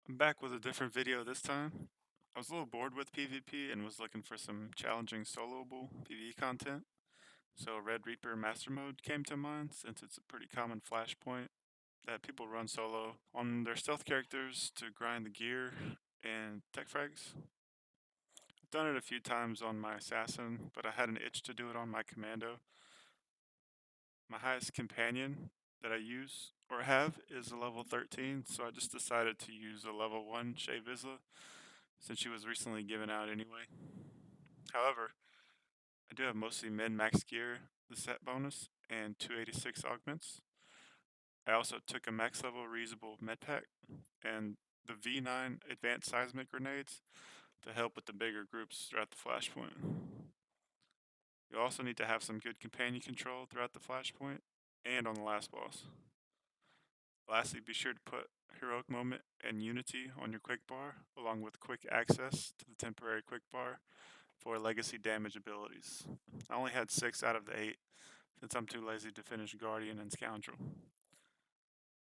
I'm back with a different video this time. I was a little bored with PvP and was looking for some challenging soloable PvE content. So Red Reaper Master Mode came to mind since it's a pretty common flashpoint that people run solo on their stealth characters to grind the gear and tech frags. I've done it a few times on my assassin, but I had an itch to do it on my commando. My highest companion that I use or have is a level 13, so I just decided to use a level 1 Shay Vizsla since she was recently given out anyway. However, I do have mostly min-max gear, the set bonus, and 286 augments. I also took a max level reusable med pack and the V9 advanced seismic grenades to help with the bigger groups throughout the flashpoint. You also need to have some good companion control throughout the flashpoint and on the last boss. Lastly, be sure to put Heroic Moment and Unity on your quick bar, along with quick access to the temporary quick bar for legacy damage abilities. I only had 6 out of the 8 since I'm too lazy to finish Guardian and Scoundrel.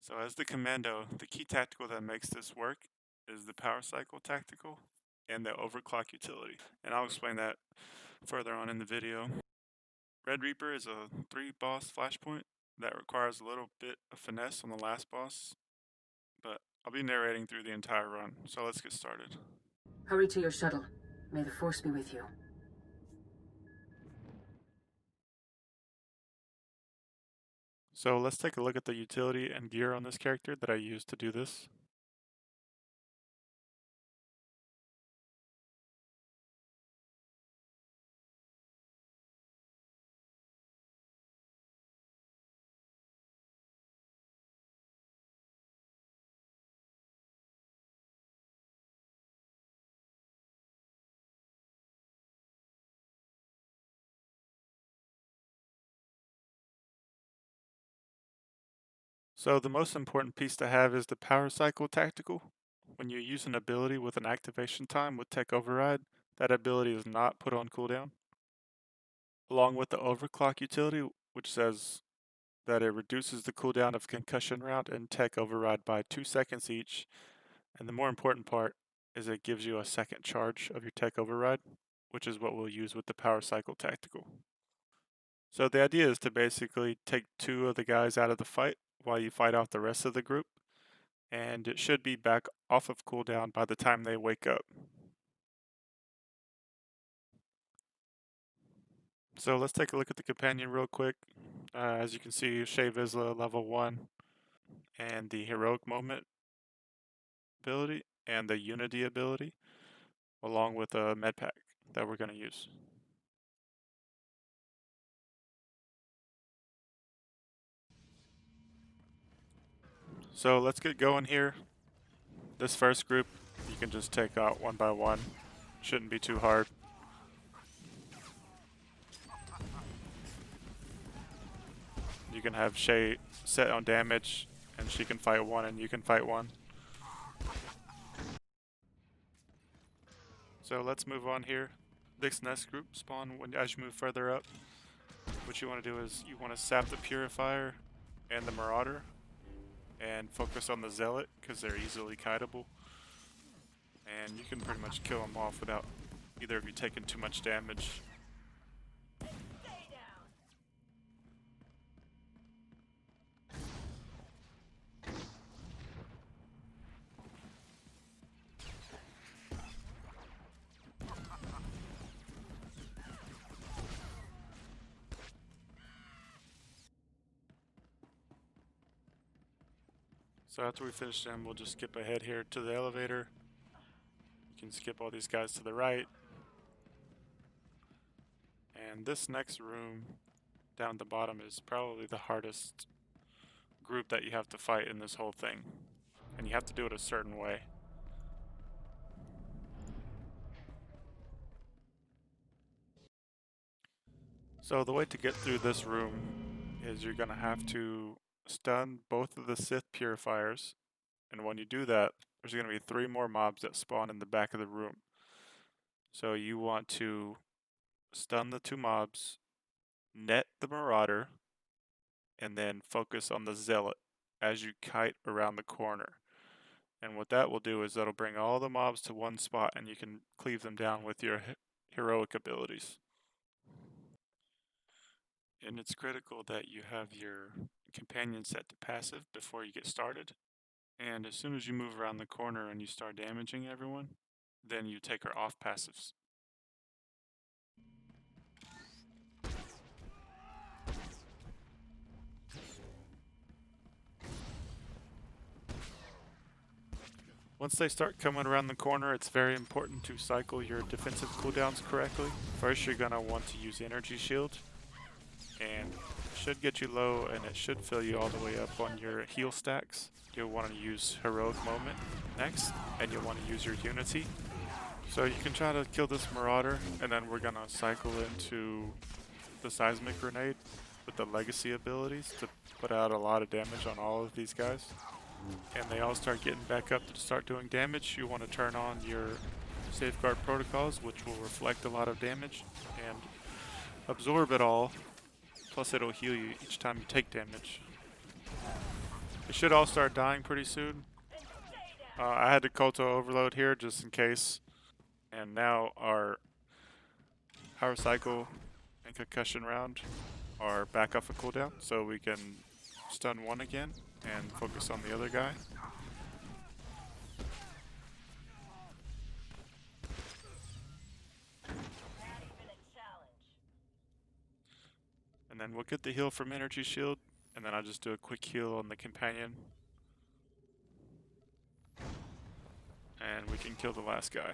So as the Commando, the key tactical that makes this work is the Power Cycle tactical and the Overclock utility, and I'll explain that further on in the video. Red Reaper is a 3-boss flashpoint that requires a little bit of finesse on the last boss, but I'll be narrating through the entire run, so let's get started. Hurry to your shuttle. May the Force be with you. So let's take a look at the utility and gear on this character that I used to do this. So the most important piece to have is the Power Cycle tactical. When you use an ability with an activation time with Tech Override, that ability is not put on cooldown. Along with the Overclock utility, which says that it reduces the cooldown of Concussion Round and Tech Override by 2 seconds each. And the more important part is it gives you a second charge of your Tech Override, which is what we'll use with the Power Cycle tactical. So the idea is to basically take 2 of the guys out of the fight while you fight off the rest of the group, and it should be back off of cooldown by the time they wake up. So let's take a look at the companion real quick. As you can see, Shay Vizsla level 1, and the Heroic Moment ability, and the Unity ability, along with a med pack that we're going to use. So let's get going here. This first group, you can just take out one by one. Shouldn't be too hard. You can have Shay set on damage, and she can fight one, and you can fight one. So let's move on here. This next group spawn as you move further up. What you want to do is you want to sap the Purifier and the Marauder, and focus on the Zealot because they're easily kiteable. And you can pretty much kill them off without either of you taking too much damage. So after we finish them, we'll just skip ahead here to the elevator. You can skip all these guys to the right. And this next room down the bottom is probably the hardest group that you have to fight in this whole thing. And you have to do it a certain way. So the way to get through this room is you're going to have to stun both of the Sith Purifiers. And when you do that, there's going to be 3 more mobs that spawn in the back of the room. So you want to stun the 2 mobs, net the Marauder, and then focus on the Zealot as you kite around the corner. And what that will do is that'll bring all the mobs to one spot and you can cleave them down with your heroic abilities. And it's critical that you have your companion set to passive before you get started. And as soon as you move around the corner and you start damaging everyone, then you take her off passives. Once they start coming around the corner, it's very important to cycle your defensive cooldowns correctly. First, you're going to want to use Energy Shield, and it should get you low, and it should fill you all the way up on your heal stacks. You'll want to use Heroic Moment next, and you'll want to use your Unity. So you can try to kill this Marauder, and then we're going to cycle into the Seismic Grenade with the Legacy abilities to put out a lot of damage on all of these guys. And they all start getting back up to start doing damage. You want to turn on your Safeguard Protocols, which will reflect a lot of damage and absorb it all. Plus it'll heal you each time you take damage. It should all start dying pretty soon. I had to Koto overload here just in case. And now our Power Cycle and Concussion round are back off a cooldown, so we can stun one again and focus on the other guy. And then we'll get the heal from Energy Shield, and then I'll just do a quick heal on the companion. And we can kill the last guy.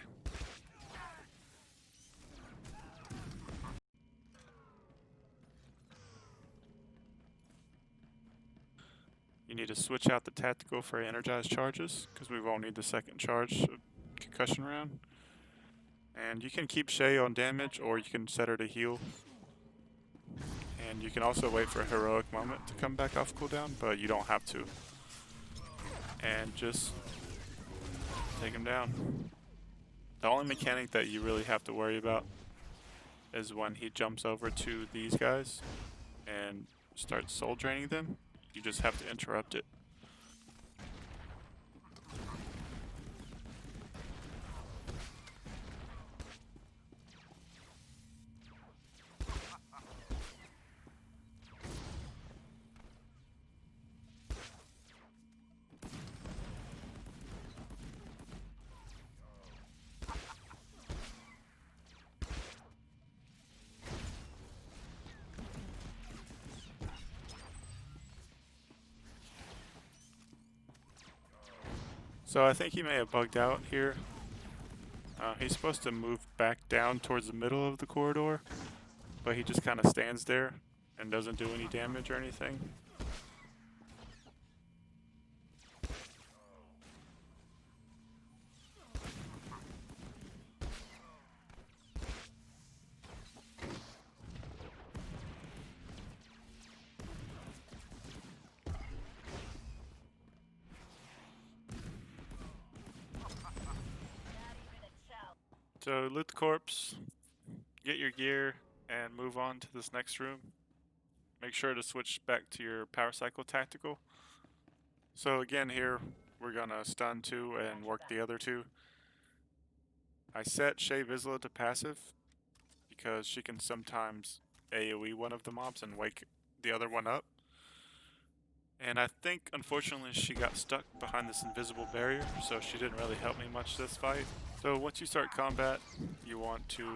You need to switch out the tactical for energized charges, because we won't need the second charge of concussion round. And you can keep Shay on damage, or you can set her to heal. And you can also wait for a heroic moment to come back off cooldown, but you don't have to. And just take him down. The only mechanic that you really have to worry about is when he jumps over to these guys and starts soul draining them. You just have to interrupt it. So I think he may have bugged out here. He's supposed to move back down towards the middle of the corridor, but he just kind of stands there and doesn't do any damage or anything. So loot the corpse, get your gear, and move on to this next room. Make sure to switch back to your power cycle tactical. So again here, we're gonna stun 2 and work the other 2. I set Shay Vizsla to passive because she can sometimes AoE one of the mobs and wake the other one up. And I think, unfortunately, she got stuck behind this invisible barrier, so she didn't really help me much this fight. So once you start combat, you want to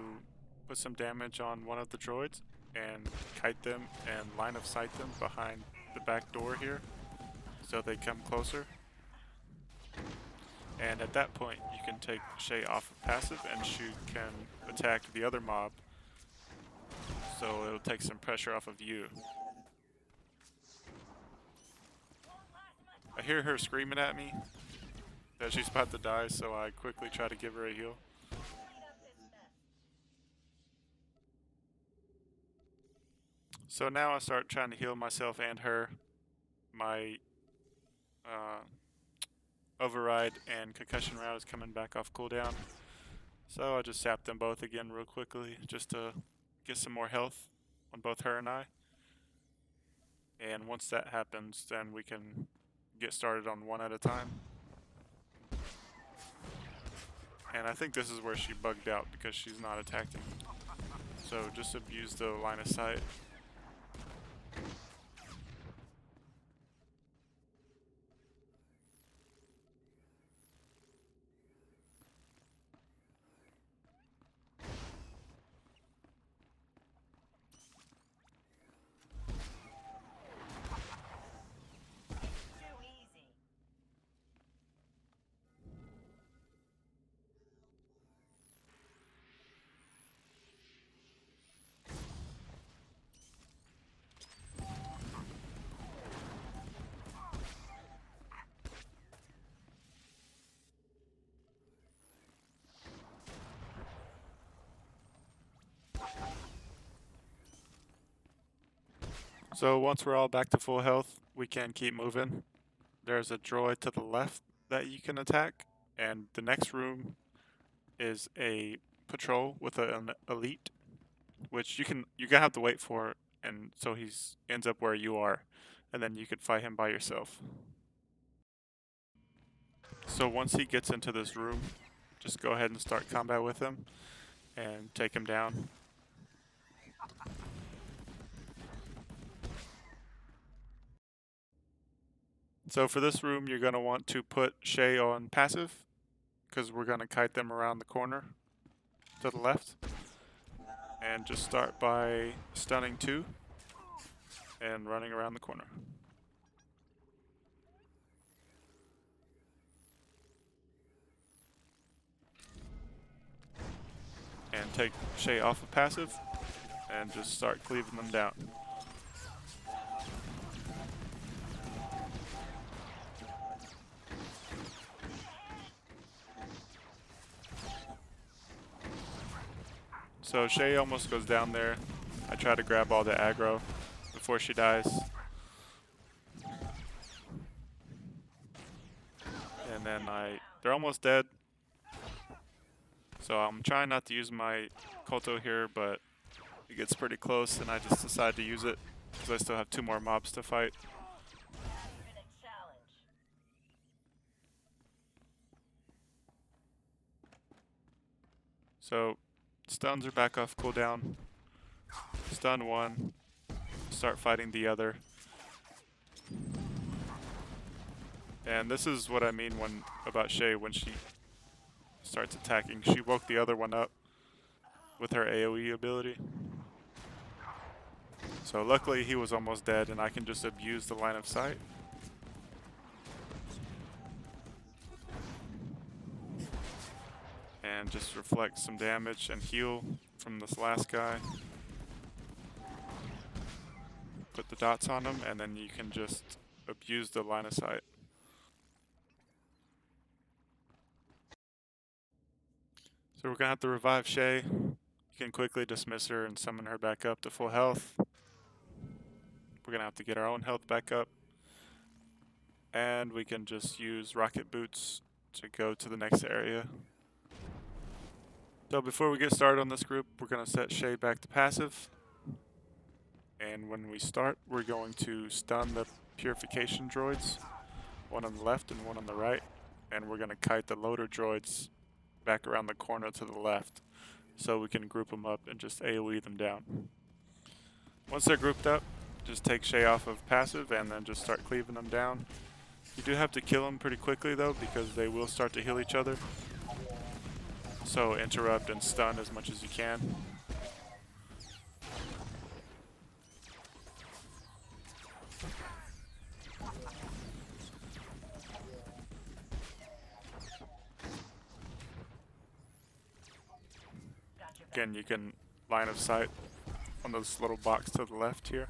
put some damage on one of the droids and kite them and line of sight them behind the back door here so they come closer. And at that point, you can take Shay off of passive and she can attack the other mob, so it'll take some pressure off of you. I hear her screaming at me that she's about to die, so I quickly try to give her a heal. So now I start trying to heal myself and her. My override and concussion round is coming back off cooldown. So I just sap them both again real quickly just to get some more health on both her and I. And once that happens, then we can get started on one at a time. And I think this is where she bugged out because she's not attacking. So just abuse the line of sight. So once we're all back to full health, we can keep moving. There's a droid to the left that you can attack, and the next room is a patrol with an elite, which you're gonna have to wait for, and so he's ends up where you are, and then you could fight him by yourself. So once he gets into this room, just go ahead and start combat with him and take him down. So for this room, you're going to want to put Shay on passive because we're going to kite them around the corner to the left. And just start by stunning 2 and running around the corner. And take Shay off of passive and just start cleaving them down. So Shay almost goes down there. I try to grab all the aggro before she dies. And then they're almost dead. So I'm trying not to use my Koto here, but it gets pretty close and I just decide to use it because I still have 2 more mobs to fight. So stuns are back off cooldown. Stun 1, start fighting the other. And this is what I mean about Shay when she starts attacking. She woke the other one up with her AoE ability. So luckily he was almost dead and I can just abuse the line of sight. And just reflect some damage and heal from this last guy. Put the dots on him and then you can just abuse the line of sight. So we're gonna have to revive Shay. You can quickly dismiss her and summon her back up to full health. We're gonna have to get our own health back up. And we can just use rocket boots to go to the next area. So before we get started on this group, we're gonna set Shay back to passive. And when we start, we're going to stun the purification droids, one on the left and one on the right. And we're gonna kite the loader droids back around the corner to the left so we can group them up and just AoE them down. Once they're grouped up, just take Shay off of passive and then just start cleaving them down. You do have to kill them pretty quickly though because they will start to heal each other. So interrupt and stun as much as you can. Again, you can line of sight on this little box to the left here.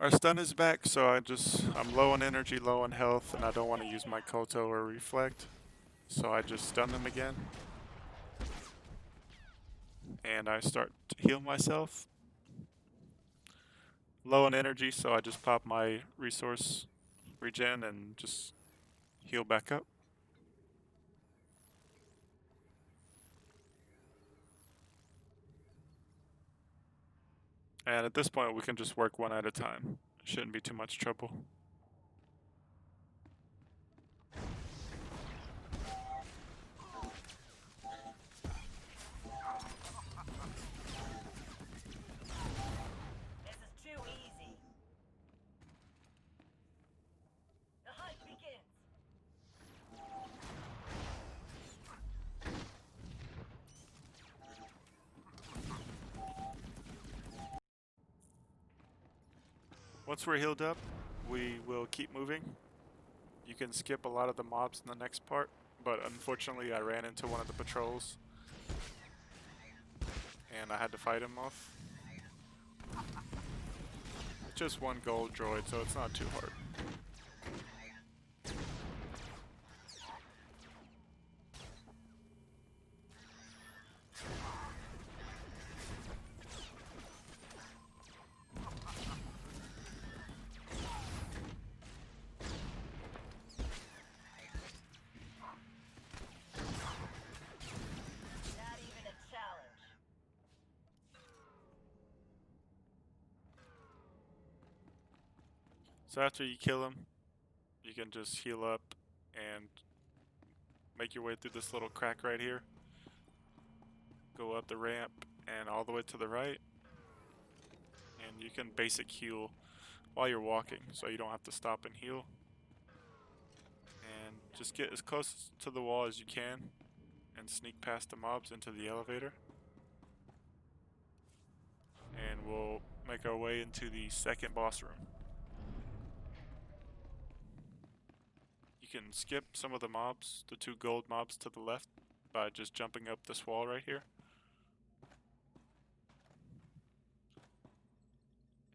Our stun is back, so I'm low on energy, low on health, and I don't want to use my Koto or Reflect. So I just stun them again. And I start to heal myself. Low on energy, so I just pop my resource regen and just heal back up. And at this point we can just work one at a time. Shouldn't be too much trouble. This is too easy. The hunt begins. Once we're healed up, we will keep moving. You can skip a lot of the mobs in the next part, but unfortunately I ran into one of the patrols and I had to fight him off. Just one gold droid, so it's not too hard. Not even a challenge. So after you kill him, you can just heal up and make your way through this little crack right here. Go up the ramp and all the way to the right. And you can basic heal while you're walking, so you don't have to stop and heal. And just get as close to the wall as you can and sneak past the mobs into the elevator. And we'll make our way into the second boss room. You can skip some of the mobs, the 2 gold mobs to the left, by just jumping up this wall right here.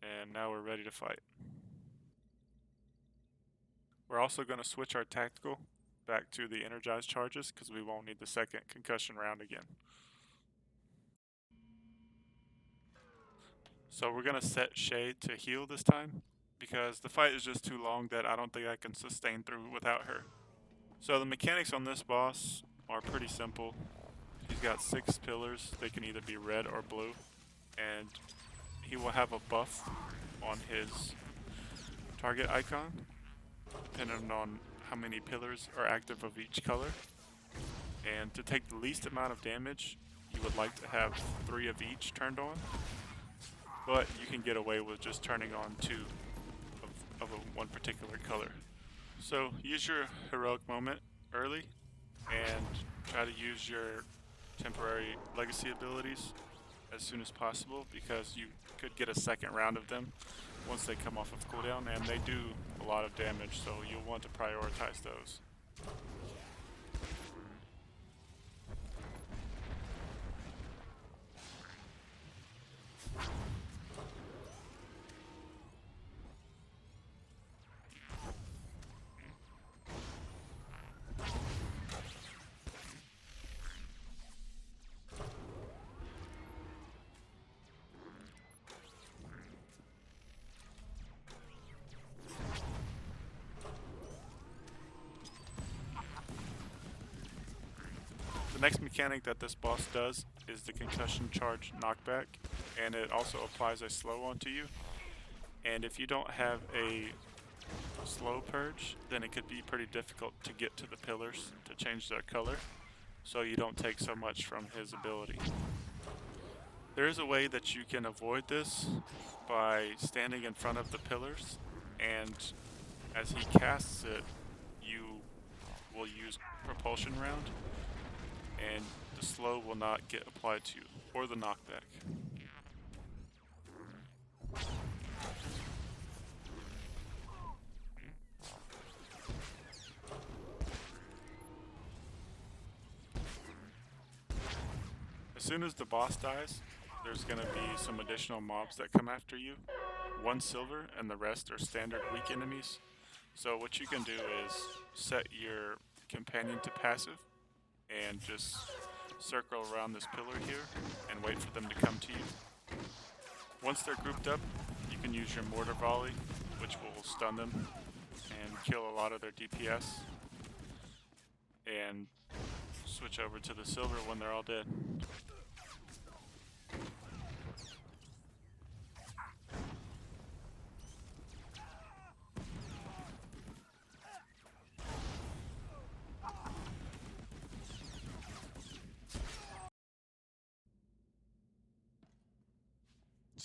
And now we're ready to fight. We're also going to switch our tactical back to the energized charges because we won't need the second concussion round again. So we're going to set Shay to heal this time because the fight is just too long that I don't think I can sustain through without her. So the mechanics on this boss are pretty simple. He's got 6 pillars. They can either be red or blue. And he will have a buff on his target icon, depending on how many pillars are active of each color. And to take the least amount of damage, you would like to have 3 of each turned on. But you can get away with just turning on 2 of one particular color. So use your heroic moment early and try to use your temporary legacy abilities as soon as possible because you could get a second round of them once they come off of cooldown, and they do a lot of damage, so you'll want to prioritize those. The next mechanic that this boss does is the concussion charge knockback, and it also applies a slow onto you. And if you don't have a slow purge, then it could be pretty difficult to get to the pillars to change their color, so you don't take so much from his ability. There is a way that you can avoid this by standing in front of the pillars, and as he casts it, you will use propulsion round, and the slow will not get applied to you, or the knockback. As soon as the boss dies, there's going to be some additional mobs that come after you. 1 silver and the rest are standard weak enemies. So what you can do is set your companion to passive and just circle around this pillar here and wait for them to come to you. Once they're grouped up, you can use your mortar volley, which will stun them and kill a lot of their DPS, and switch over to the silver when they're all dead.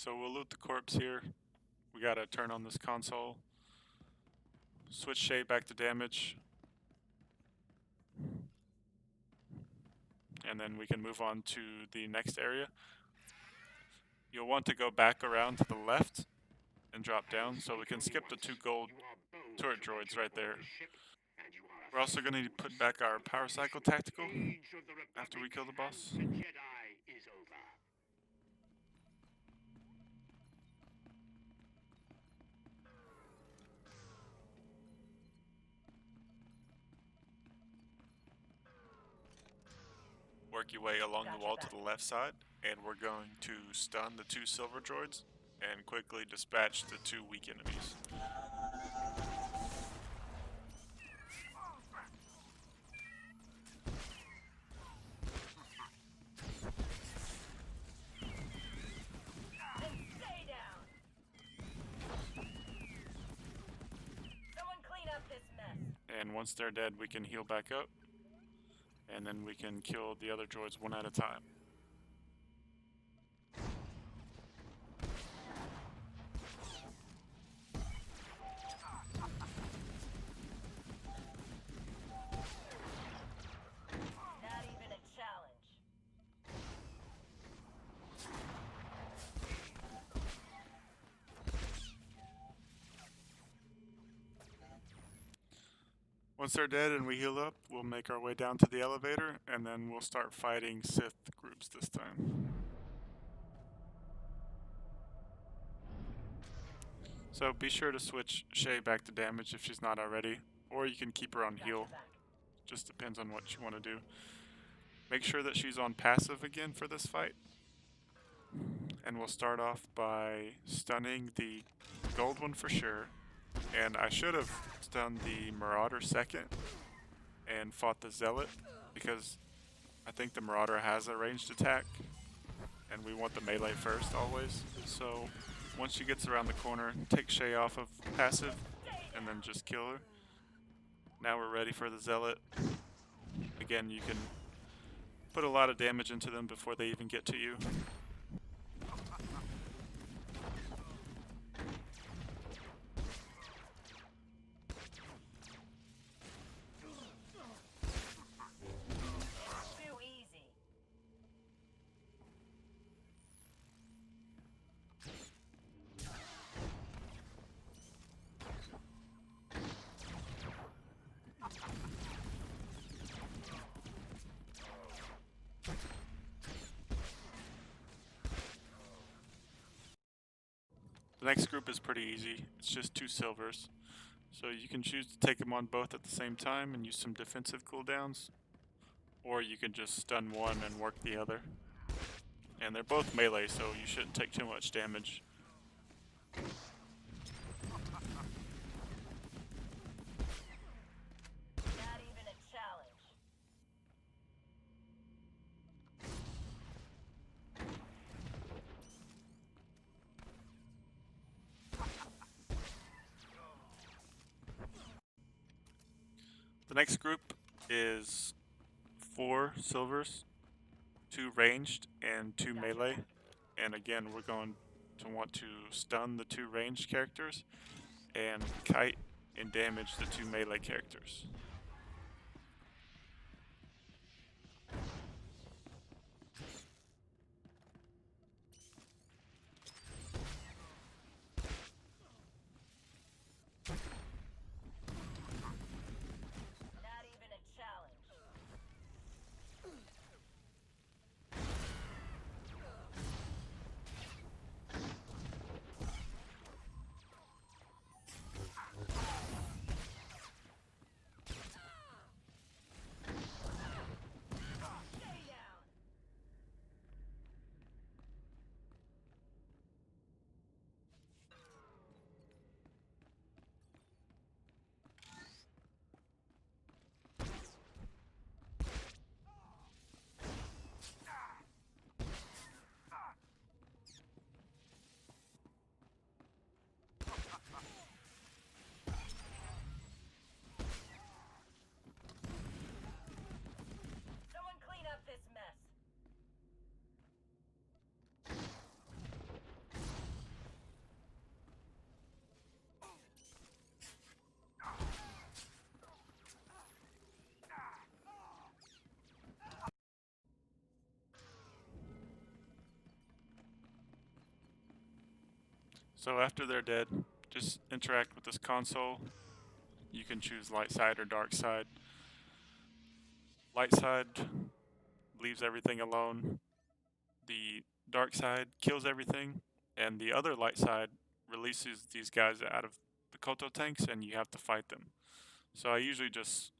So we'll loot the corpse here. We gotta turn on this console. Switch shade back to damage. And then we can move on to the next area. You'll want to go back around to the left and drop down, so we can skip the 2 gold turret droids right there. We're also going to put back our power cycle tactical after we kill the boss. Work your way along the wall to the left side, and we're going to stun the 2 silver droids and quickly dispatch the 2 weak enemies. And stay down. Someone clean up this mess. And once they're dead, we can heal back up, and then we can kill the other droids one at a time. Not even a challenge. Once they're dead and we heal up, we'll make our way down to the elevator, and then we'll start fighting Sith groups this time. So be sure to switch Shay back to damage if she's not already, or you can keep her on heal. Just depends on what you want to do. Make sure that she's on passive again for this fight. And we'll start off by stunning the gold one for sure. And I should have stunned the Marauder second and fought the Zealot, because I think the Marauder has a ranged attack and we want the melee first always. So once she gets around the corner, take Shay off of passive and then just kill her. Now we're ready for the Zealot. Again, you can put a lot of damage into them before they even get to you. Too easy. The next group is pretty easy. It's just 2 silvers. So you can choose to take them on both at the same time and use some defensive cooldowns, or you can just stun one and work the other. And they're both melee, so you shouldn't take too much damage. Not even a challenge. The next group is 4 silvers, 2 ranged, and 2 melee. And again, we're going to want to stun the 2 ranged characters and kite and damage the 2 melee characters. Not even a challenge. So after they're dead, just interact with this console. You can choose light side or dark side. Light side leaves everything alone. The dark side kills everything, and the other light side releases these guys out of the Koto tanks, and you have to fight them. So I usually just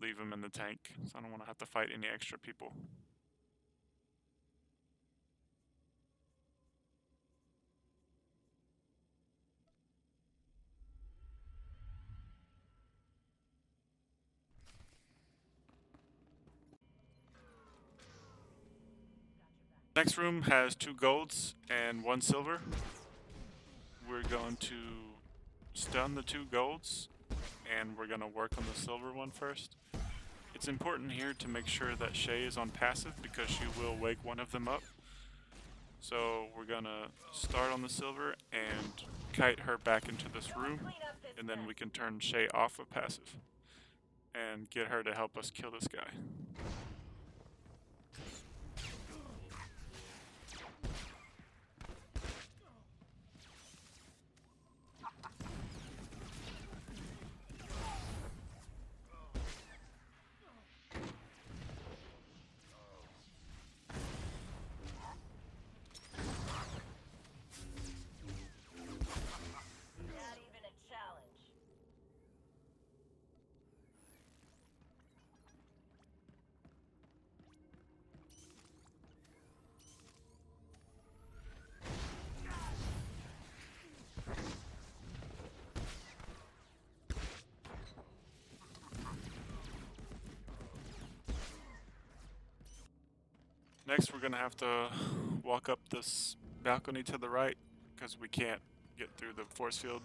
leave them in the tank, so I don't want to have to fight any extra people. Next room has 2 golds and 1 silver. We're going to stun the 2 golds, and we're going to work on the silver one first. It's important here to make sure that Shay is on passive because she will wake one of them up. So we're going to start on the silver and kite her back into this room, and then we can turn Shay off of passive and get her to help us kill this guy. Not even a challenge. Next, we're going to have to walk up this balcony to the right because we can't get through the force field,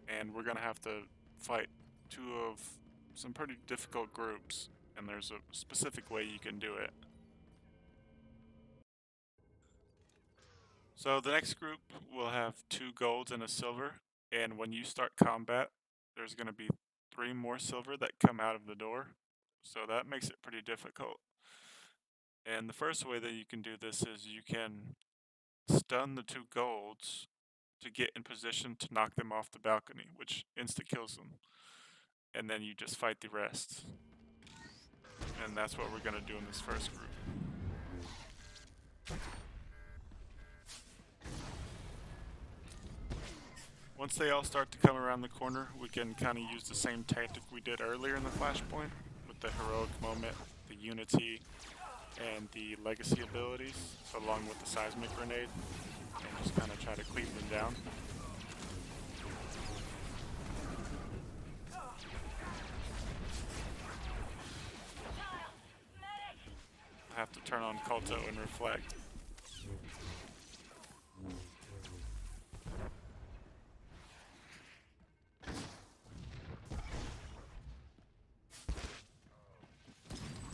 and we're going to have to fight 2 of some pretty difficult groups, and there's a specific way you can do it. So the next group will have 2 golds and a silver, and when you start combat, there's going to be 3 more silver that come out of the door, so that makes it pretty difficult. And the first way that you can do this is you can stun the 2 golds to get in position to knock them off the balcony, which insta-kills them. And then you just fight the rest. And that's what we're going to do in this first group. Once they all start to come around the corner, we can kind of use the same tactic we did earlier in the flashpoint with the heroic moment, the unity, and the legacy abilities, along with the seismic grenade, and just kind of try to cleave them down. I have to turn on Culto and reflect.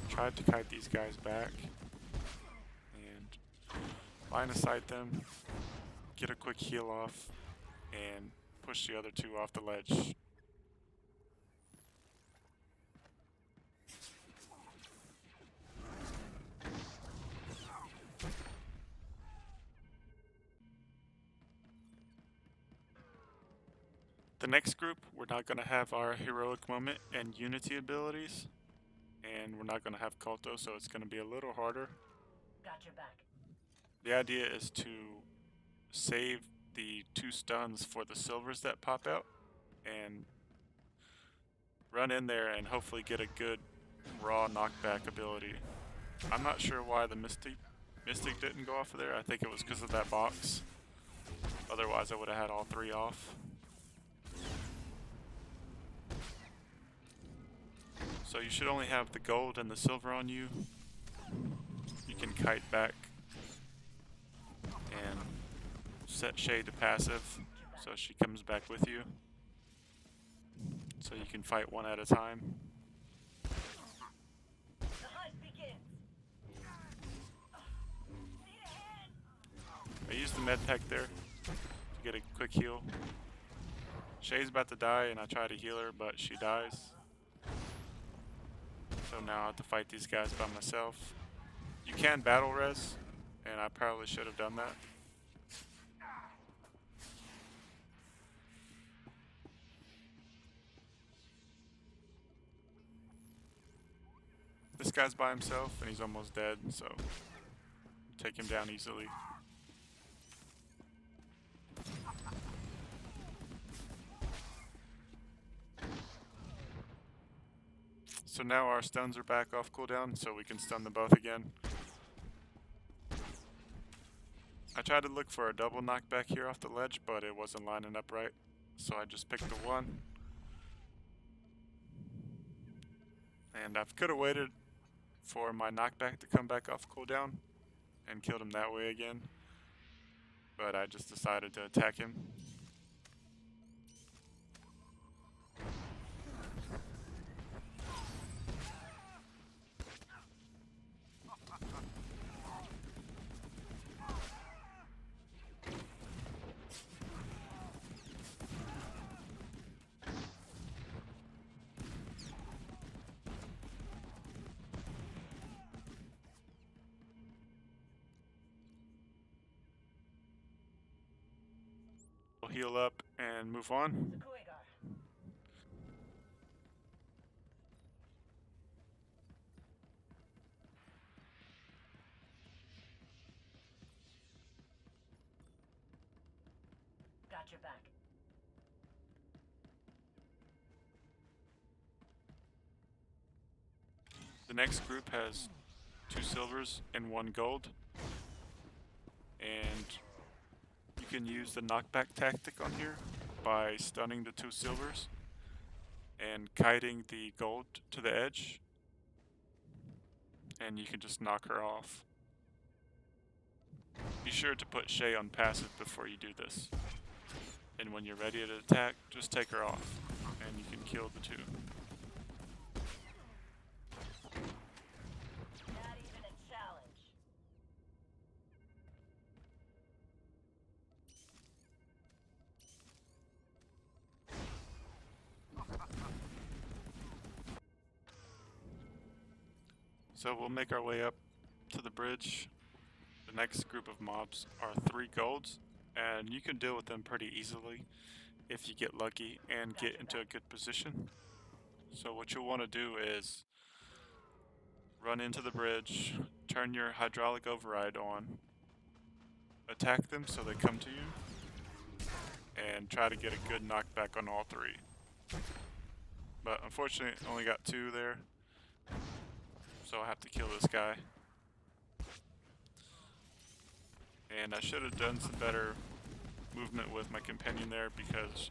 Tried to kite these guys back and line of sight them, get a quick heal off, and push the other 2 off the ledge. The next group, we're not going to have our heroic moment and unity abilities, and we're not going to have Culto, so it's going to be a little harder. Got your back. The idea is to save the 2 stuns for the silvers that pop out and run in there and hopefully get a good raw knockback ability. I'm not sure why the Mystic didn't go off of there. I think it was because of that box. Otherwise I would have had all 3 off. So you should only have the gold and the silver on you. You can kite back and set Shay to passive so she comes back with you. So you can fight one at a time. The hunt begins. Need a hand. I used the med pack there to get a quick heal. Shay's about to die and I try to heal her, but she dies. So now I have to fight these guys by myself. You can battle res, and I probably should have done that. This guy's by himself and he's almost dead, so take him down easily. So now our stuns are back off cooldown, so we can stun them both again. I tried to look for a double knockback here off the ledge, but it wasn't lining up right, so I just picked the one. And I could have waited for my knockback to come back off cooldown and killed him that way again, but I just decided to attack him. We'll heal up and move on. Got your back. The next group has 2 silvers and 1 gold, and you can use the knockback tactic on here by stunning the 2 silvers and kiting the gold to the edge, and you can just knock her off. Be sure to put Shay on passive before you do this, and when you're ready to attack, just take her off and you can kill the 2. Not even a challenge. So we'll make our way up to the bridge. The next group of mobs are 3 golds, and you can deal with them pretty easily if you get lucky and get into a good position. So what you'll want to do is run into the bridge, turn your hydraulic override on, attack them so they come to you, and try to get a good knockback on all 3. But unfortunately, I only got 2 there, so I have to kill this guy. And I should have done some better movement with my companion there because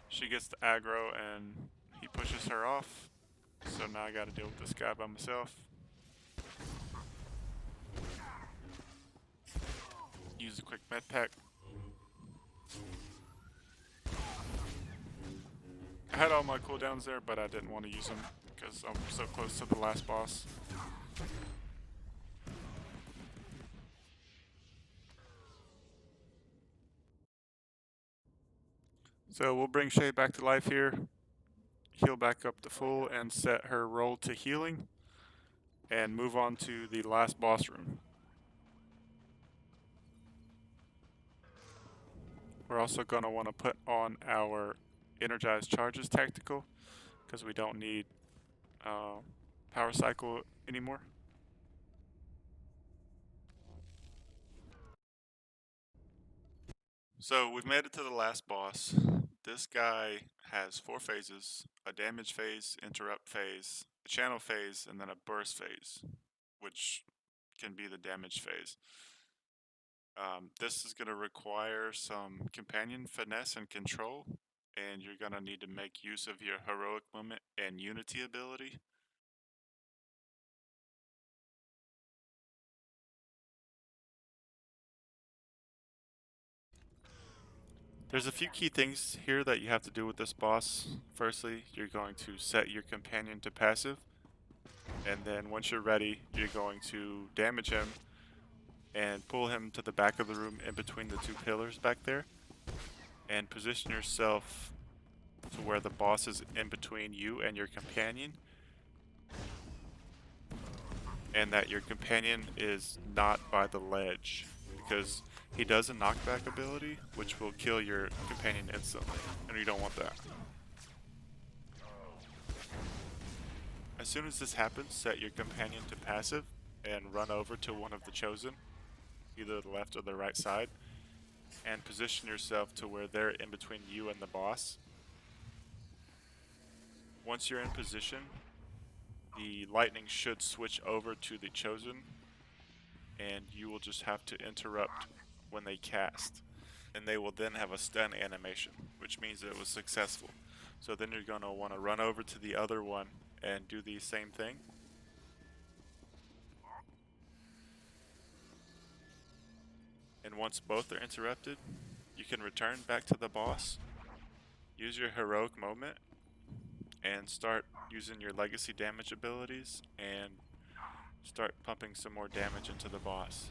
she gets the aggro and he pushes her off. So now I gotta deal with this guy by myself. Use a quick med pack. I had all my cooldowns there, but I didn't want to use them because I'm so close to the last boss. So we'll bring Shay back to life here, heal back up to full, and set her roll to healing, and move on to the last boss room. We're also going to want to put on our energized charges tactical, because we don't need power cycle anymore. So we've made it to the last boss. This guy has 4 phases: a damage phase, interrupt phase, a channel phase, and then a burst phase, which can be the damage phase. This is going to require some companion finesse and control, and you're going to need to make use of your heroic moment and unity ability. There's a few key things here that you have to do with this boss. Firstly, you're going to set your companion to passive, and then once you're ready, you're going to damage him and pull him to the back of the room in between the 2 pillars back there, and position yourself to where the boss is in between you and your companion, and that your companion is not by the ledge, because he does a knockback ability which will kill your companion instantly, and you don't want that. As soon as this happens, set your companion to passive and run over to one of the chosen, either the left or the right side, and position yourself to where they're in between you and the boss. Once you're in position, the lightning should switch over to the chosen, and you will just have to interrupt when they cast. And they will then have a stun animation, which means it was successful. So then you're going to want to run over to the other one and do the same thing. And once both are interrupted, you can return back to the boss, use your heroic moment, and start using your legacy damage abilities and start pumping some more damage into the boss.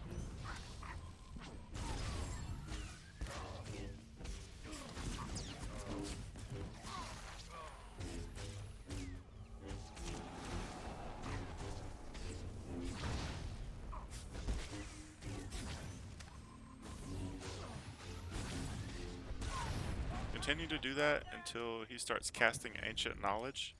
Continue to do that until he starts casting Ancient Knowledge.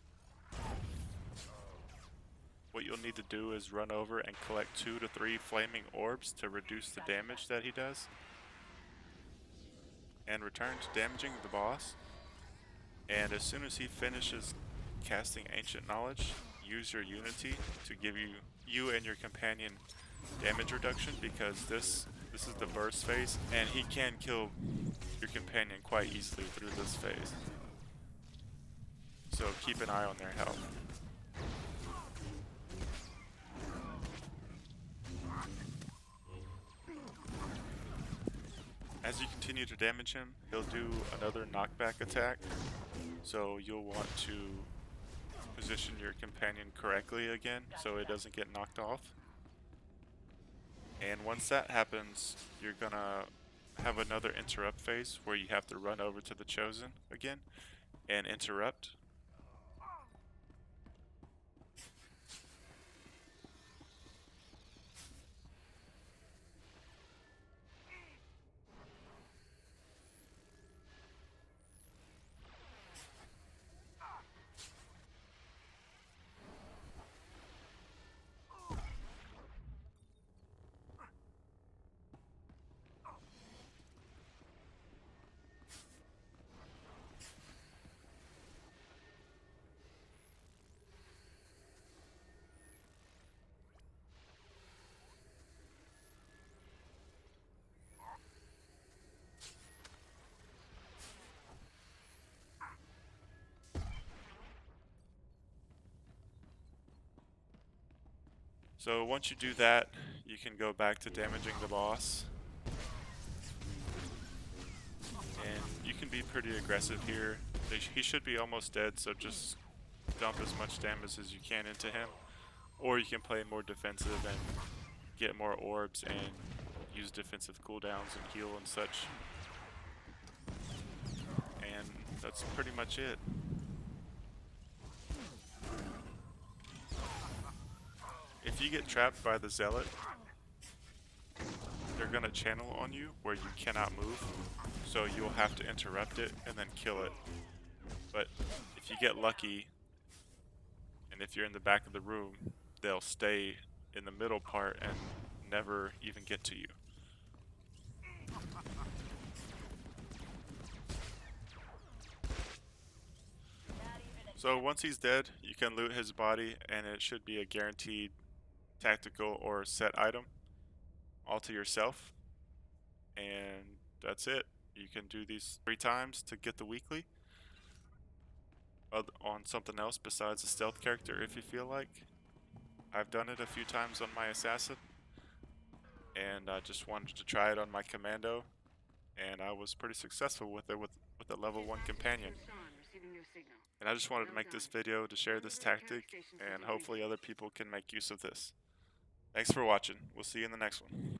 What you'll need to do is run over and collect 2 to 3 flaming orbs to reduce the damage that he does. And return to damaging the boss. And as soon as he finishes casting Ancient Knowledge, use your Unity to give you and your companion damage reduction, because this is the burst phase, and he can kill your companion quite easily through this phase. So keep an eye on their health. As you continue to damage him, he'll do another knockback attack, so you'll want to position your companion correctly again so it doesn't get knocked off. And once that happens, you're gonna have another interrupt phase where you have to run over to the chosen again and interrupt. So once you do that, you can go back to damaging the boss. And you can be pretty aggressive here. He should be almost dead, so just dump as much damage as you can into him. Or you can play more defensive and get more orbs and use defensive cooldowns and heal and such. And that's pretty much it. If you get trapped by the Zealot, they're gonna channel on you where you cannot move, so you'll have to interrupt it and then kill it. But if you get lucky, and if you're in the back of the room, they'll stay in the middle part and never even get to you. So once he's dead, you can loot his body, and it should be a guaranteed tactical or set item all to yourself. And that's it. You can do these 3 times to get the weekly on something else besides a stealth character if you feel like. I've done it a few times on my assassin, and I just wanted to try it on my commando, and I was pretty successful with it with a level 1 companion. And I just wanted to make this video to share this tactic, and hopefully other people can make use of this. Thanks for watching. We'll see you in the next one.